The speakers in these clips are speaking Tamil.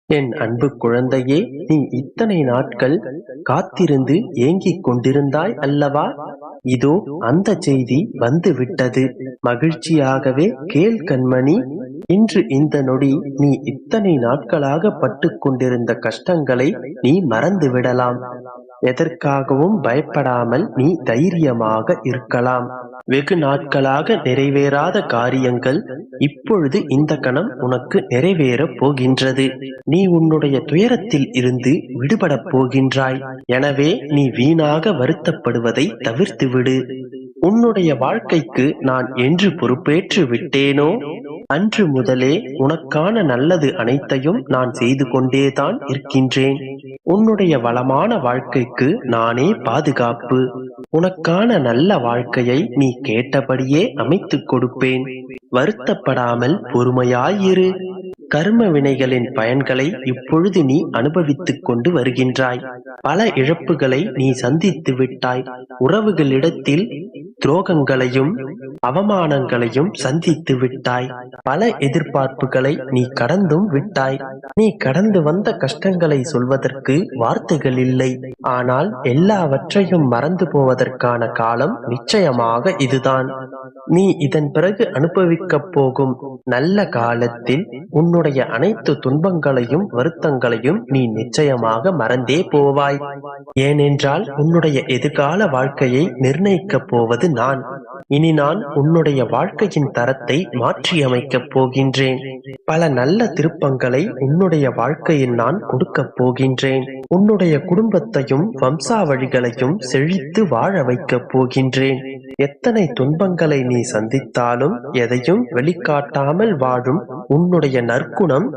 என் அன்பு குழந்தையே, நீ இத்தனை நாட்கள் காத்திருந்து ஏங்கிக் கொண்டிருந்தாய் அல்லவா? இதோ அந்த செய்தி வந்து விட்டது. மகிழ்ச்சியாகவே கேள் கண்மணி. இன்று இந்த நொடி நீ இத்தனை நாட்களாக பட்டுக் கொண்டிருந்த கஷ்டங்களை நீ மறந்து விடலாம். எதற்காகவும் பயப்படாமல் நீ தைரியமாக இருக்கலாம். வெகு நாட்களாக நிறைவேறாத காரியங்கள் இப்பொழுது இந்த கணம் உனக்கு நிறைவேறப் போகின்றது. நீ உன்னுடைய துயரத்தில் இருந்து விடுபடப் போகின்றாய். எனவே நீ வீணாக வருத்தப்படுவதை தவிர்த்து விடு. உன்னுடைய வாழ்க்கைக்கு நான் என்று பொறுப்பேற்று விட்டேனோ அன்று முதலே உனக்கான நல்லது அனைத்தையும் நான் செய்து கொண்டேதான் இருக்கின்றேன். உன்னுடைய வளமான வாழ்க்கைக்கு நானே பாதுகாப்பு. உனக்கான நல்ல வாழ்க்கையை நீ கேட்டபடியே அமைத்துக் கொடுப்பேன். வருத்தப்படாமல் பொறுமையாயிரு. கர்ம வினைகளின் பயன்களை இப்பொழுது நீ அனுபவித்துக் கொண்டு வருகின்றாய். பல இழப்புகளை நீ சந்தித்து விட்டாய். உறவுகளிடத்தில் துரோகங்களையும் அவமானங்களையும் சந்தித்து விட்டாய். பல எதிர்பார்ப்புகளை நீ கடந்தும் விட்டாய். நீ கடந்து வந்த கஷ்டங்களை சொல்வதற்கு வார்த்தைகள் இல்லை. ஆனால் எல்லாவற்றையும் மறந்து போவதற்கான காலம் நிச்சயமாக இதுதான். நீ இதன் பிறகு அனுபவிக்கப் போகும் நல்ல காலத்தில் உன்னுடைய அனைத்து துன்பங்களையும் வருத்தங்களையும் நீ நிச்சயமாக மறந்தே போவாய். ஏனென்றால் உன்னுடைய எதிர்கால வாழ்க்கையை நிர்ணயிக்கப் போவது நான். இனி நான் உன்னுடைய வாழ்க்கையின் தரத்தை மாற்றியமைக்கப் போகின்றேன். பல நல்ல திருப்பங்களை உன்னுடைய வாழ்க்கையில் நான் கொடுக்கப் போகின்றேன். உன்னுடைய குடும்பத்தையும் வம்சாவழிகளையும் செழித்து வாழ வைக்கப் போகின்றேன். எத்தனை துன்பங்களை நீ சந்தித்தாலும் எதையும் வெளிக்காட்டாமல் வாழும் உன்னுடைய நற்குணம்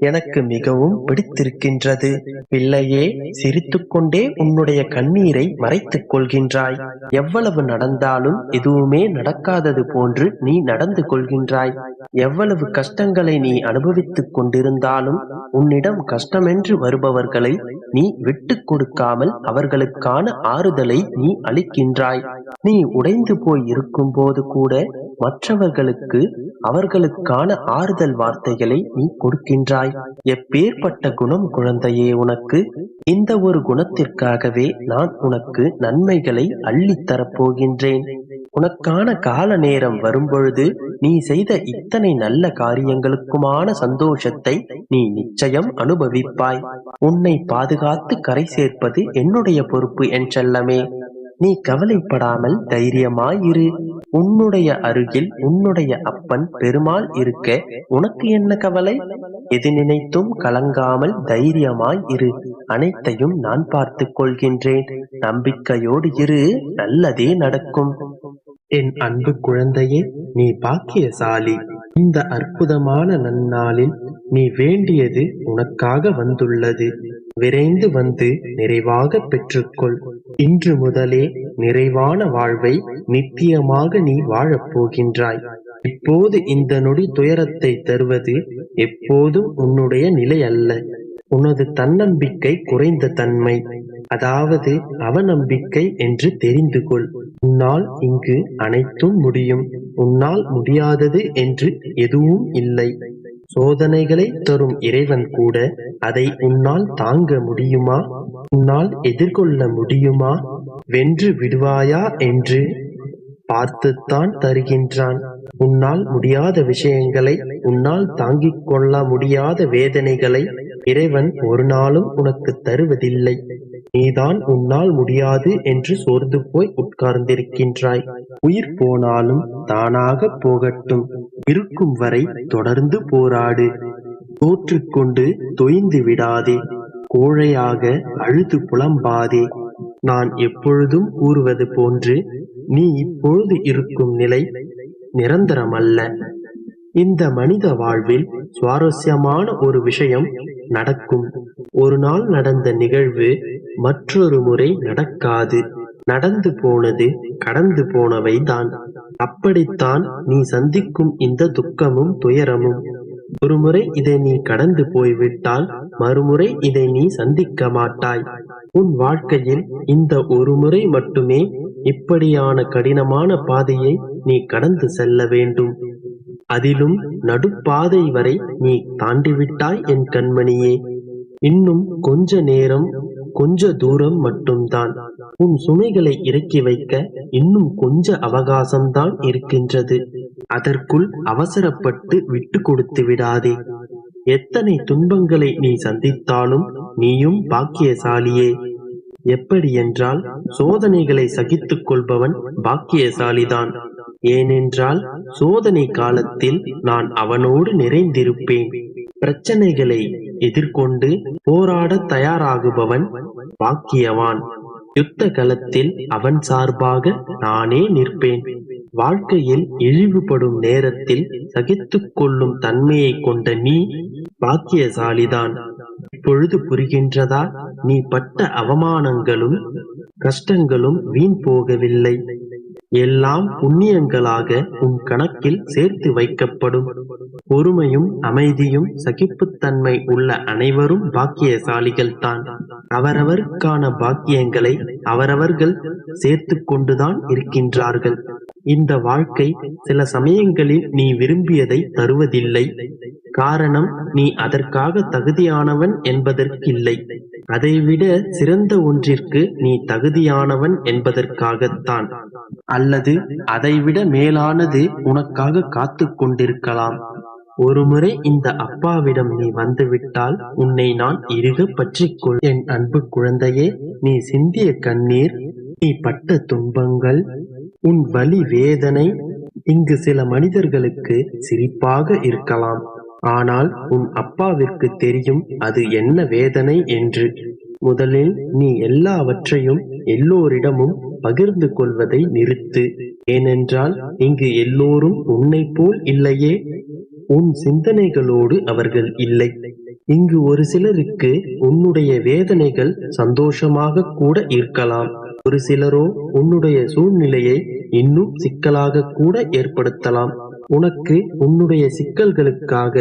எனக்கு மிகவும் பிடித்திருக்கின்றது. பிள்ளையே, சிரித்துக்கொண்டே உன்னுடைய கண்ணீரை மறைத்துக் கொள்கின்றாய். எவ்வளவு நடந்தாலும் எதுவுமே நடக்காதது போன்று நீ நடந்து கொள்கின்றாய். எவ்வளவு கஷ்டங்களை நீ அனுபவித்துக் கொண்டிருந்தாலும் உன்னிடம் கஷ்டமென்று வருபவர்களை நீ விட்டு கொடுக்காமல் அவர்களுக்கான ஆறுதலை நீ அளிக்கின்றாய். நீ உடைந்து போய் இருக்கும் போது கூட மற்றவர்களுக்கு அவர்களுக்கான ஆறுதல் வார்த்தைகளை நீ கொடுக்கின்றாய். எப்பேற்பட்ட குணம் குழந்தையே உனக்கு! இந்த ஒரு குணத்திற்காகவே நான் உனக்கு நன்மைகளை அள்ளித்தரப் போகின்றேன். உனக்கான கால நேரம் வரும்பொழுது நீ செய்த இத்தனை நல்ல காரியங்களுக்குமான சந்தோஷத்தை நீ நிச்சயம் அனுபவிப்பாய். உன்னை பாதுகாத்து கரை சேர்ப்பது என்னுடைய பொறுப்பு என் செல்லமே. நீ கவலைப்படாமல் தைரியமாயிரு. உன்னுடைய அருகில் உன்னுடைய அப்பன் பெருமாள் இருக்க உனக்கு என்ன கவலை? எது நினைத்தும் கலங்காமல் தைரியமாய் இரு. அனைத்தையும் நான் பார்த்துக் கொள்கின்றேன். நம்பிக்கையோடு இரு, நல்லதே நடக்கும். என் அன்பு குழந்தையே, நீ பாக்கியசாலி. இந்த அற்புதமான நன்னாளில் நீ வேண்டியது உனக்காக வந்துள்ளது. விரைந்து வந்து நிறைவாக பெற்றுக்கொள். இன்று முதலே நிறைவான வாழ்வை நித்தியமாக நீ வாழப் போகின்றாய். இப்போது இந்த நொடி துயரத்தை தருவது எப்போதும் உன்னுடைய நிலை அல்ல. உனது தன்னம்பிக்கை குறைந்த தன்மை, அதாவது அவநம்பிக்கை என்று தெரிந்து கொள். உன்னால் இங்கு அனைத்தும் முடியும். உன்னால் முடியாதது என்று எதுவும் இல்லை. சோதனைகளை தரும் இறைவன் கூட அதை உன்னால் தாங்க முடியுமா? உன்னால் எதிர்கொள்ள முடியுமா? வென்று விடுவாயா என்று பார்த்துத்தான் தருகின்றான். உன்னால் முடியாத விஷயங்களை, உன்னால் தாங்கிக் கொள்ள முடியாத வேதனைகளை இறைவன் ஒரு நாளும் உனக்கு தருவதில்லை. நீதான் உன்னால் முடியாது என்று சோர்ந்து போய் உட்கார்ந்திருக்கின்றாய். உயிர் போனாலும் தானாக போகட்டும். இருக்கும் வரை தொடர்ந்து போராடு. தோற்றுக்கொண்டு தொய்ந்து விடாதே. கோழையாக அழுது புலம்பாதே. நான் எப்பொழுதும் கூறுவது போன்று நீ இப்பொழுது இருக்கும் நிலை நிரந்தரமல்ல. இந்த மனித வாழ்வில் சுவாரஸ்யமான ஒரு விஷயம் நடக்கும். ஒரு நாள் நடந்த நிகழ்வு மற்றொரு முறை நடக்காது. நடந்து போனது கடந்து போனவை தான். அப்படித்தான் நீ சந்திக்கும் இந்த துக்கமும் துயரமும். ஒருமுறை இதை நீ கடந்து போய்விட்டால் மறுமுறை இதை நீ சந்திக்க மாட்டாய். உன் வாழ்க்கையில் இந்த ஒரு முறை மட்டுமே இப்படியான கடினமான பாதையை நீ கடந்து செல்ல வேண்டும். அதிலும் நடுப்பாதை வரை நீ தாண்டிவிட்டாய் என் கண்மணியே. இன்னும் கொஞ்ச நேரம், கொஞ்ச தூரம் மட்டும்தான். உன் சுமைகளை இறக்கி வைக்க இன்னும் கொஞ்ச அவகாசம்தான் இருக்கின்றது. அதற்குள் அவசரப்பட்டு விட்டு கொடுத்து விடாதே. எத்தனை துன்பங்களை நீ சந்தித்தாலும் நீயும் பாக்கியசாலியே. எப்படியென்றால், சோதனைகளை சகித்துக் கொள்பவன் பாக்கியசாலிதான். ஏனென்றால் சோதனை காலத்தில் நான் அவனோடு நிறைந்திருப்பேன். பிரச்சனைகளை எதிர்கொண்டு போராட தயாராகுபவன் பாக்கியவான். யுத்த களத்தில் அவன் சார்பாக நானே நிற்பேன். வாழ்க்கையில் இழிவுபடும் நேரத்தில் சகித்துக் கொள்ளும் தன்மையை கொண்ட நீ பாக்கியசாலிதான். இப்பொழுது புரிகின்றதா? நீ பட்ட அவமானங்களும் கஷ்டங்களும் வீண் போகவில்லை. எல்லாம் புண்ணியங்களாக உன் கணக்கில் சேர்த்து வைக்கப்படும். பொறுமையும் அமைதியும் சகிப்புத்தன்மை உள்ள அனைவரும் பாக்கியசாலிகள் தான். அவரவருக்கான பாக்கியங்களை அவரவர்கள் சேர்த்து கொண்டுதான் இருக்கின்றார்கள். இந்த வாழ்க்கை சில சமயங்களில் நீ விரும்பியதை தருவதில்லை. காரணம், நீ அதற்காக தகுதியானவன் என்பதற்கில்லை. அதைவிட சிறந்த ஒன்றிற்கு நீ தகுதியானவன் என்பதற்காகத்தான். அல்லது அதைவிட மேலானது உனக்காக காத்து கொண்டிருக்கலாம். ஒருமுறை இந்த அப்பாவிடம் நீ வந்துவிட்டால் உன்னை நான் இறுக பற்றிக்கொள். என் அன்பு குழந்தையே, நீ சிந்திய கண்ணீர், நீ பட்ட துன்பங்கள், உன் வலி வேதனை இங்கு சில மனிதர்களுக்கு சிரிப்பாக இருக்கலாம். ஆனால் உன் அப்பாவிற்கு தெரியும் அது என்ன வேதனை என்று. முதலில் நீ எல்லாவற்றையும் எல்லோரிடமும் பகிர்ந்து கொள்வதை நிறுத்து. ஏனென்றால் இங்கு எல்லோரும் உன்னை போல் இல்லையே. உன் சிந்தனைகளோடு அவர்கள் இல்லை. இங்கு ஒரு சிலருக்கு உன்னுடைய வேதனைகள் சந்தோஷமாக கூட இருக்கலாம். ஒரு சிலரோ உன்னுடைய சூழ்நிலையை இன்னும் சிக்கலாக கூட ஏற்படுத்தலாம். உனக்கு உன்னுடைய சிக்கல்களுக்காக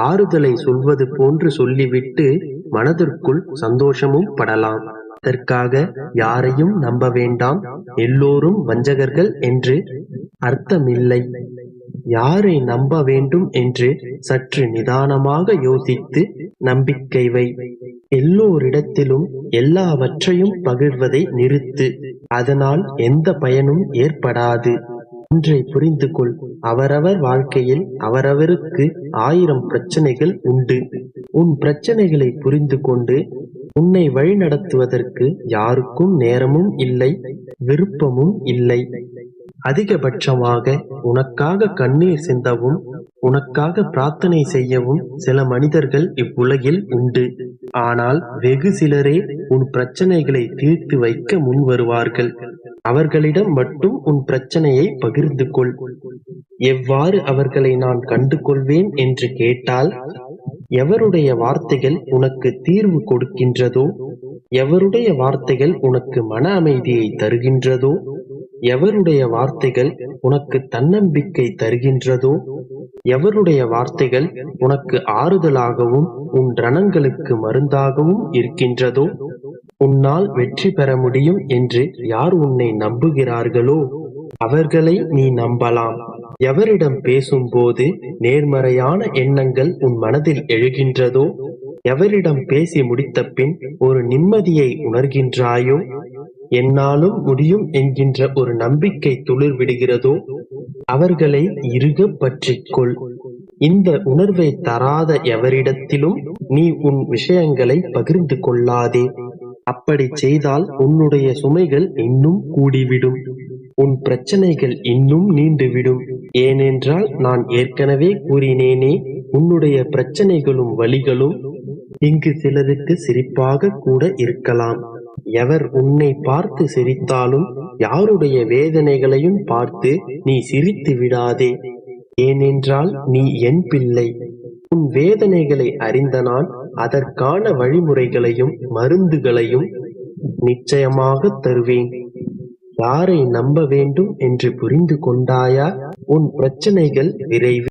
ஆறுதலை சொல்வது போன்று சொல்லிவிட்டு மனதிற்குள் சந்தோஷமும் படலாம். அதற்காக யாரையும் நம்ப வேண்டாம், எல்லோரும் வஞ்சகர்கள் என்று அர்த்தமில்லை. யாரை நம்ப வேண்டும் என்று சற்று நிதானமாக யோசித்து நம்பிக்கை வை. எல்லோரிடத்திலும் எல்லாவற்றையும் பகிர்வதை நிறுத்து. அதனால் எந்த பயனும் ஏற்படாது. ஒன்றை புரிந்து கொள், அவரவர் வாழ்க்கையில் அவரவருக்கு 1000 பிரச்சனைகள் உண்டு. உன் பிரச்சனைகளை புரிந்து கொண்டு உன்னை வழிநடத்துவதற்கு யாருக்கும் நேரமும் இல்லை, விருப்பமும் இல்லை. அதிகபட்சமாக உனக்காக கண்ணீர் சிந்தவும் உனக்காக பிரார்த்தனை செய்யவும் சில மனிதர்கள் இவ்வுலகில் உண்டு. ஆனால் வெகு சிலரே உன் பிரச்சனைகளை தீர்த்து வைக்க முன் வருவார்கள். அவர்களிடம் மட்டும் உன் பிரச்சனையை பகிர்ந்து கொள். எவ்வாறு அவர்களை நான் கண்டு கொள்வேன் என்று கேட்டால், எவருடைய வார்த்தைகள் உனக்கு தீர்வு கொடுக்கின்றதோ, எவருடைய வார்த்தைகள் உனக்கு மன அமைதியை தருகின்றதோ, எவருடைய வார்த்தைகள் உனக்கு தன்னம்பிக்கை தருகின்றதோ, எவருடைய வார்த்தைகள் உனக்கு ஆறுதலாகவும் உன் ரணங்களுக்கு மருந்தாகவும் இருக்கின்றதோ, உன்னால் வெற்றி பெற முடியும் என்று யார் உன்னை நம்புகிறார்களோ அவர்களை நீ நம்பலாம். எவரிடம் பேசும்போது நேர்மறையான எண்ணங்கள் உன் மனதில் எழுகின்றதோ, எவரிடம் பேசி முடித்த பின் ஒரு நிம்மதியை உணர்கின்றாயோ, என்னாலும் முடியும் என்கின்ற ஒரு நம்பிக்கை துளிர் விடுகிறதோ, அவர்களை இறுக பற்றிக்கொள். இந்த உணர்வை தராத எவரிடத்திலும் நீ உன் விஷயங்களை பகிர்ந்து கொள்ளாதே. அப்படி செய்தால் உன்னுடைய சுமைகள் இன்னும் கூடிவிடும், உன் பிரச்சனைகள் இன்னும் நீண்டுவிடும். ஏனென்றால் நான் ஏற்கனவே கூறினேனே, உன்னுடைய பிரச்சனைகளும் வலிகளும் இங்கு சிலருக்கு சிரிப்பாக கூட இருக்கலாம். எவர் உன்னை பார்த்து சிரித்தாலும் யாருடைய வேதனைகளையும் பார்த்து நீ சிரித்து விடாதே. ஏனென்றால் நீ என் பிள்ளை. உன் வேதனைகளை அறிந்த நான் அதற்கான வழிமுறைகளையும் மருந்துகளையும் நிச்சயமாக தருவேன். யாரை நம்ப வேண்டும் என்று புரிந்து கொண்டாயா? உன் பிரச்சனைகள் விரைவில்